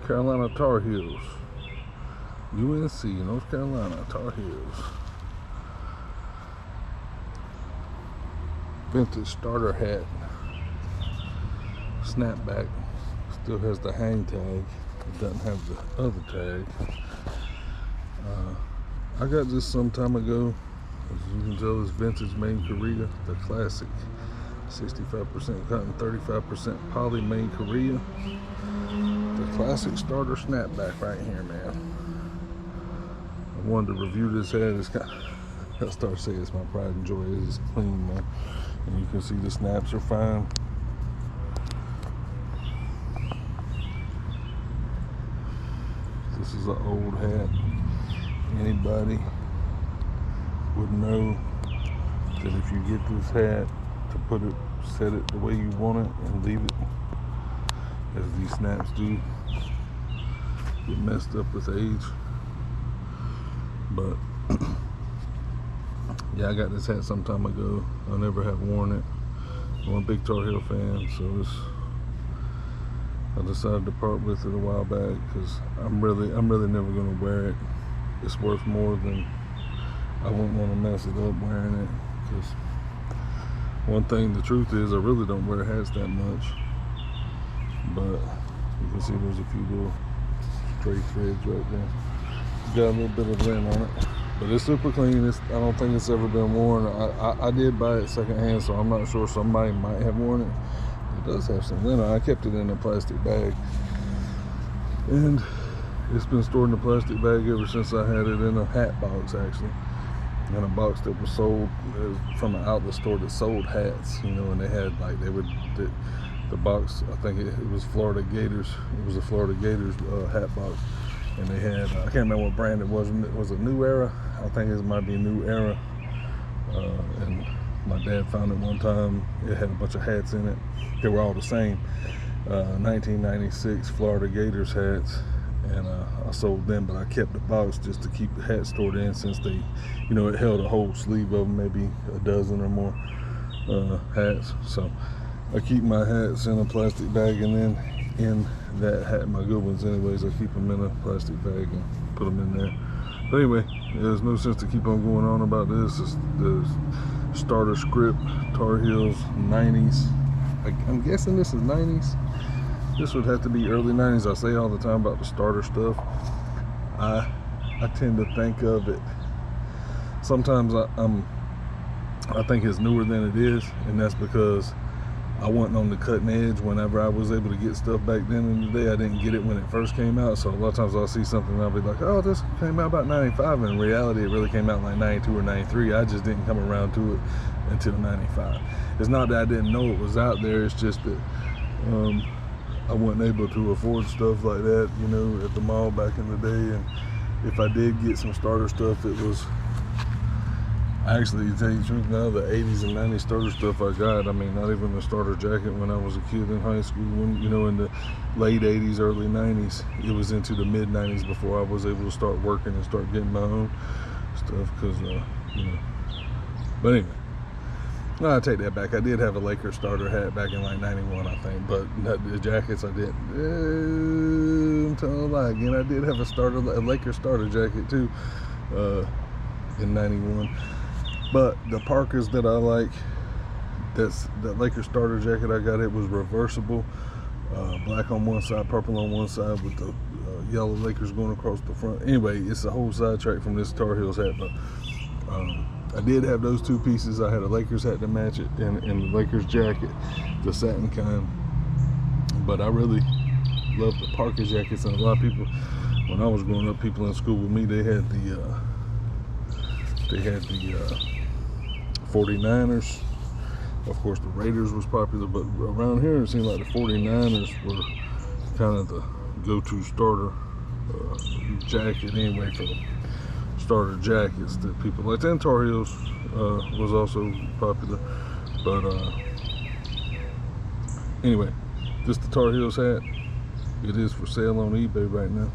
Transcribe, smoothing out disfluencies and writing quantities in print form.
Carolina Tar Heels. UNC, North Carolina Tar Heels. Vintage starter hat. Snapback. Still has the hang tag. It doesn't have the other tag. I got this some time ago. As you can tell, it's vintage made in Korea. The classic. 65% cotton, 35% poly, made in Korea. The classic starter snapback right here, man. I wanted to review this hat. It's got, I start saying it's my pride and joy. It's clean, man. And you can see the snaps are fine. This is an old hat. Anybody would know that if you get this hat, to put it, set it the way you want it and leave it, as these snaps do, get messed up with age. But yeah, I got this hat some time ago. I never have worn it. I'm a big Tar Heel fan, so I decided to part with it a while back because I'm really never gonna wear it. It's worth more than I wouldn't want to mess it up wearing it. Because one thing, the truth is, I really don't wear hats that much. But you can see there's a few little stray threads right there. Got a little bit of lint on it, but it's super clean. I don't think it's ever been worn. I did buy it secondhand, so I'm not sure. Somebody might have worn it. It does have some lint on it. I kept it in a plastic bag, and it's been stored in a plastic bag ever since I had it in a hat box, actually. In a box that was sold from an outlet store that sold hats, and they had the box, I think it was Florida Gators. It was a Florida Gators hat box. And they had, I can't remember what brand it was. Was it New Era? I think it might be New Era. And my dad found it one time. It had a bunch of hats in it. They were all the same. 1996 Florida Gators hats. And I sold them, but I kept the box just to keep the hats stored in, since they, it held a whole sleeve of them, maybe a dozen or more hats. So I keep my hats in a plastic bag, and then in that hat, my good ones anyways, I keep them in a plastic bag and put them in there. But anyway, there's no sense to keep on going on about this. It's the starter script, Tar Heels, 90s. I'm guessing this is 90s. This would have to be early 90s. I say all the time about the starter stuff. I tend to think of it, sometimes I think it's newer than it is, and that's because I wasn't on the cutting edge whenever I was able to get stuff back then in the day. I didn't get it when it first came out, so a lot of times I'll see something and I'll be like, oh, this came out about 95, and in reality it really came out like 92 or 93. I just didn't come around to it until 95. It's not that I didn't know it was out there, it's just that I wasn't able to afford stuff like that, at the mall back in the day. And if I did get some starter stuff, it was actually, to tell you the truth now, the 80s and 90s starter stuff I got. I mean, not even the starter jacket when I was a kid in high school. When, in the late 80s, early 90s, it was into the mid 90s before I was able to start working and start getting my own stuff. Because, But anyway. No, I take that back. I did have a Lakers starter hat back in like 91, I think, but the jackets I didn't. I'm telling a lie again. I did have a Lakers starter jacket too, in 91. But the Parkers that I like, that Lakers starter jacket I got, it was reversible, black on one side, purple on one side, with the yellow Lakers going across the front. Anyway, it's a whole sidetrack from this Tar Heels hat, but. I did have those two pieces. I had a Lakers hat to match it, and the Lakers jacket, the satin kind. But I really love the Parker jackets, and a lot of people, when I was growing up, people in school with me, they had the 49ers. Of course, the Raiders was popular, but around here it seemed like the 49ers were kind of the go-to starter jacket anyway for them. Starter jackets that people liked. And Tar Heels was also popular, but anyway, just the Tar Heels hat. It is for sale on eBay right now.